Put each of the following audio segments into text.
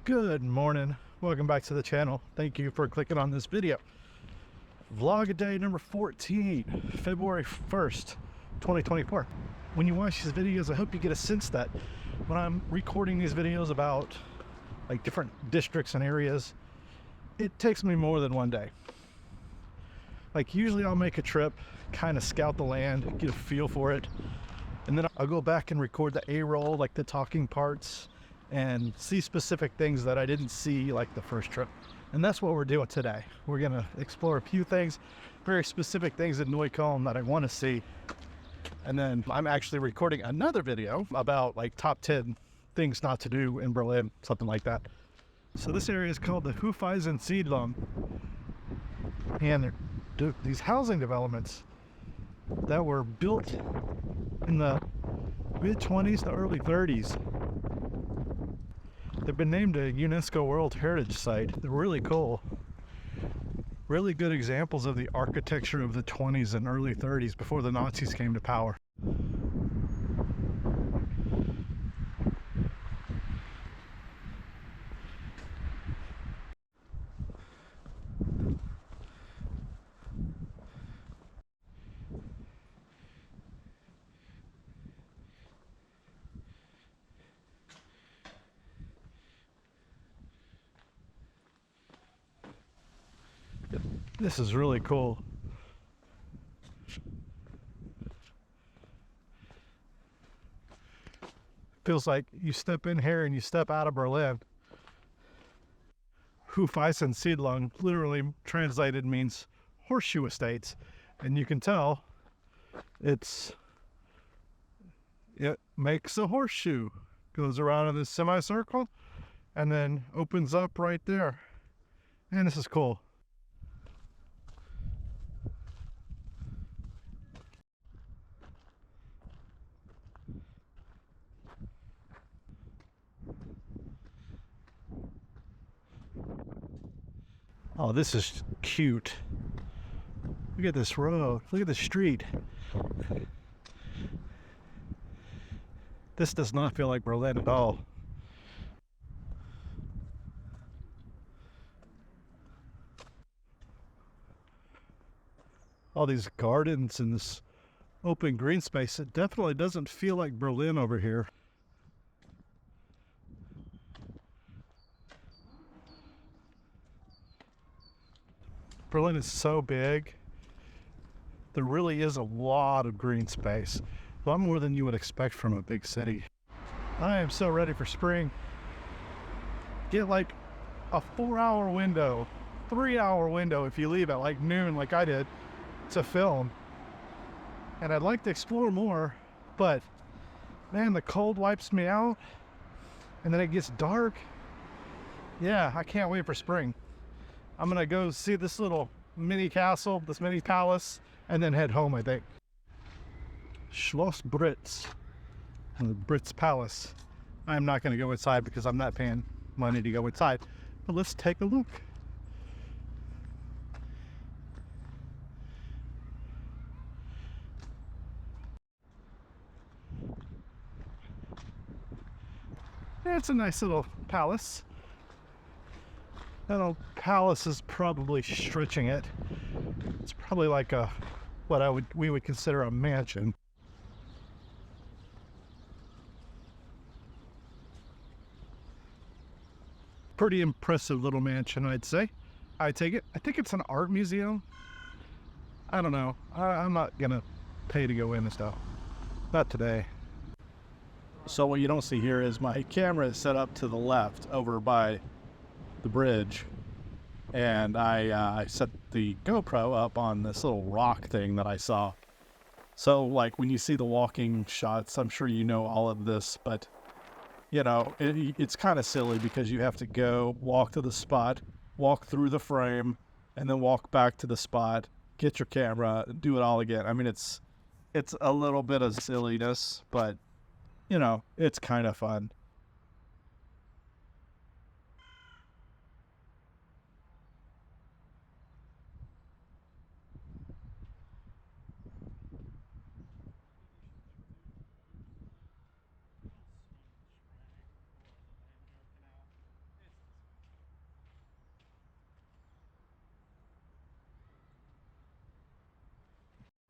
Good morning. Welcome back to the channel. Thank you for clicking on this video. Vlog day number 14, February 1st, 2024. When you watch these videos, I hope you get a sense that when I'm recording these videos about like different districts and areas, it takes me more than one day. Like usually I'll make a trip, kind of scout the land, get a feel for it, and then I'll go back and record the A-roll, like the talking parts, and see specific things that I didn't see like the first trip. And that's what we're doing today. We're gonna explore a few things, very specific things in Neukölln that I want to see. And then I'm actually recording another video about like top 10 things not to do in Berlin, something like that. So this area is called the Hufeisensiedlung. And they're these housing developments that were built in the mid-20s to early 30s. They've been named a UNESCO World Heritage Site. They're really cool. Really good examples of the architecture of the 20s and early 30s before the Nazis came to power. This is really cool. Feels like you step in here and you step out of Berlin. Hufeisensiedlung literally translated means horseshoe estates, and you can tell it makes a horseshoe, goes around in this semicircle and then opens up right there. And this is cool. Oh, this is cute. Look at this road. Look at the street. This does not feel like Berlin at all. All these gardens and this open green space. It definitely doesn't feel like Berlin over here. Berlin is so big. There really is a lot of green space. A lot more than you would expect from a big city. I am so ready for spring. Get like a 4-hour window, 3-hour window if you leave at like noon like I did to film. And I'd like to explore more, but man, the cold wipes me out and then it gets dark. Yeah, I can't wait for spring. I'm gonna go see this little mini castle, this mini palace, and then head home, I think. Schloss Britz, the Britz Palace. I'm not gonna go inside because I'm not paying money to go inside, but let's take a look. Yeah, it's a nice little palace. That old palace is probably stretching it. It's probably like a we would consider a mansion. Pretty impressive little mansion, I'd say. I take it. I think it's an art museum. I don't know. I'm not gonna pay to go in and stuff. Not today. So what you don't see here is my camera is set up to the left over by the bridge, and I set the GoPro up on this little rock thing that I saw. So like when you see the walking shots, I'm sure you know all of this, but you know, it's kind of silly because you have to go walk to the spot, walk through the frame, and then walk back to the spot, get your camera, do it all again. I mean, it's a little bit of silliness, but you know, it's kind of fun.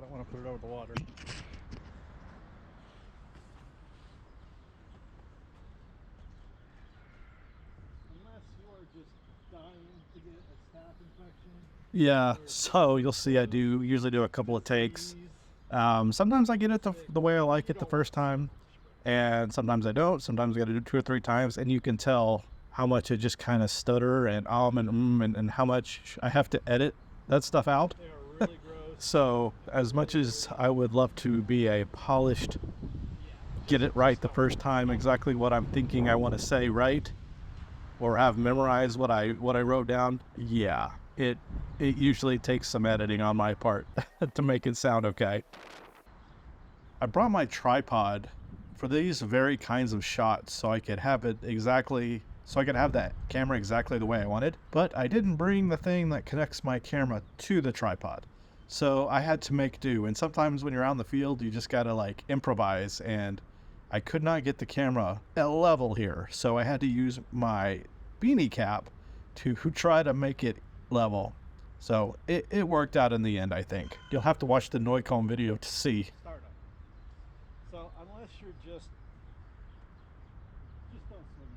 I don't want to put it over the water. Unless you are just dying to get a staph infection. Yeah, so you'll see I do usually do a couple of takes. Sometimes I get it the way I like it the first time, and sometimes I don't. Sometimes I got to do 2 or 3 times, and you can tell how much it just kind of stutter and and how much I have to edit that stuff out. They are really gross. So as much as I would love to be a polished, get it right the first time, exactly what I'm thinking I want to say right, or have memorized what I wrote down, yeah, it usually takes some editing on my part to make it sound okay. I brought my tripod for these very kinds of shots so I could have it exactly, so I could have that camera exactly the way I wanted, but I didn't bring the thing that connects my camera to the tripod. So I had to make do, and sometimes when you're out in the field, you just gotta like improvise, and I could not get the camera at level here, so I had to use my beanie cap to try to make it level. So it worked out in the end, I think. You'll have to watch the Neucon video to see. So unless you're just don't swim.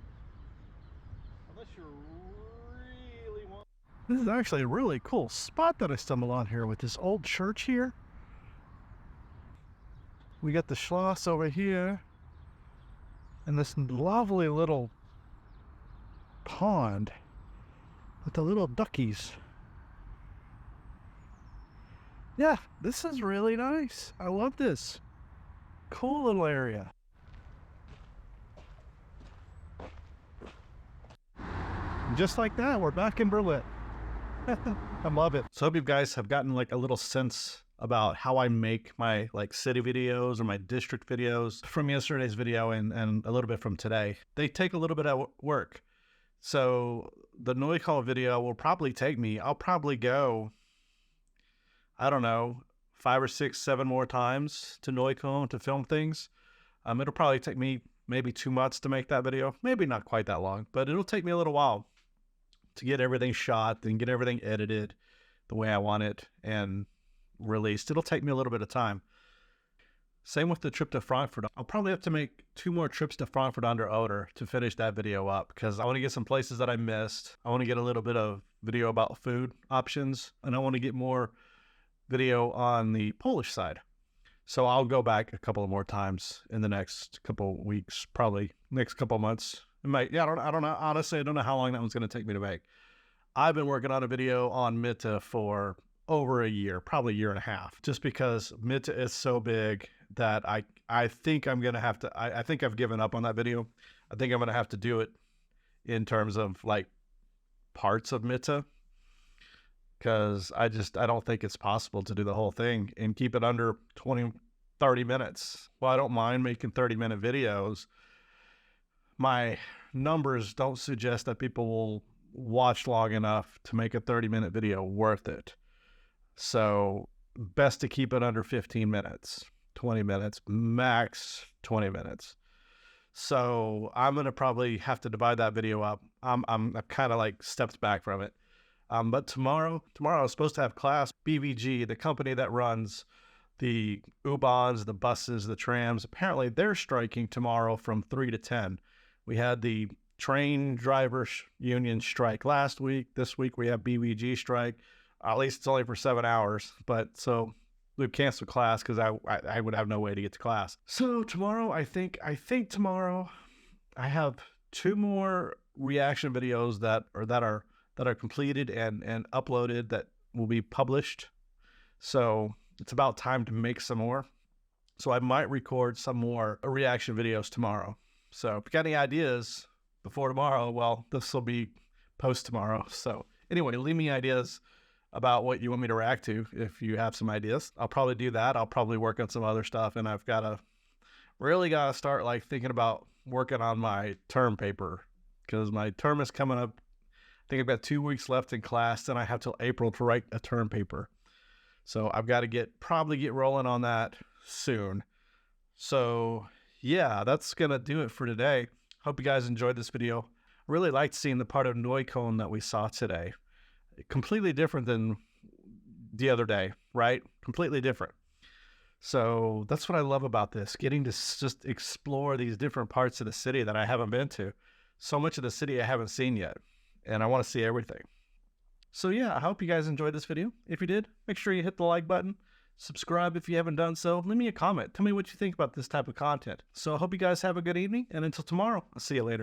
Unless you're really want. This is actually a really cool spot that I stumbled on here with this old church here. We got the Schloss over here, and this lovely little pond with the little duckies. Yeah, this is really nice. I love this. Cool little area. And just like that, we're back in Berlin. I love it. So I hope you guys have gotten like a little sense about how I make my like city videos or my district videos from yesterday's video and a little bit from today. They take a little bit of work. So the Neucon video will probably take me, I'll probably go, I don't know, 5 or 6, 7 more times to Neucon to film things. It'll probably take me maybe 2 months to make that video. Maybe not quite that long, but it'll take me a little while to get everything shot and get everything edited the way I want it and released. It'll take me a little bit of time. Same with the trip to Frankfurt. I'll probably have to make 2 more trips to Frankfurt under Oder to finish that video up, because I want to get some places that I missed. I want to get a little bit of video about food options, and I want to get more video on the Polish side. So I'll go back a couple of more times in the next couple of weeks, probably next couple of months. It might, yeah, I don't know. Honestly, I don't know how long that one's going to take me to make. I've been working on a video on Mitte for over a year, probably a year and a half, just because Mitte is so big that I think I'm going to have to, I think I've given up on that video. I think I'm going to have to do it in terms of like parts of Mitte, because I don't think it's possible to do the whole thing and keep it under 20, 30 minutes. Well, I don't mind making 30-minute videos. My numbers don't suggest that people will watch long enough to make a 30-minute video worth it. So best to keep it under 15 minutes, 20 minutes, max 20 minutes. So I'm going to probably have to divide that video up. I'm kind of like stepped back from it. But tomorrow I was supposed to have class. BVG, the company that runs the U-Bahns, the buses, the trams, apparently they're striking tomorrow from 3 to 10. We had the train driver union strike last week. This week we have BVG strike. At least it's only for 7 hours. But so we've canceled class because I would have no way to get to class. So tomorrow, I think tomorrow I have 2 more reaction videos that are completed and uploaded that will be published. So it's about time to make some more. So I might record some more reaction videos tomorrow. So if you got any ideas before tomorrow, well, this will be post tomorrow. So anyway, leave me ideas about what you want me to react to. If you have some ideas, I'll probably do that. I'll probably work on some other stuff, and I've really got to start like thinking about working on my term paper, because my term is coming up. I think I've got 2 weeks left in class, and I have till April to write a term paper. So I've got to probably get rolling on that soon. So yeah, that's going to do it for today. Hope you guys enjoyed this video. I really liked seeing the part of Neucon that we saw today. Completely different than the other day, right? Completely different. So that's what I love about this, getting to just explore these different parts of the city that I haven't been to. So much of the city I haven't seen yet, and I want to see everything. So yeah, I hope you guys enjoyed this video. If you did, make sure you hit the like button, subscribe if you haven't done so, leave me a comment, tell me what you think about this type of content. So I hope you guys have a good evening, and until tomorrow, I'll see you later.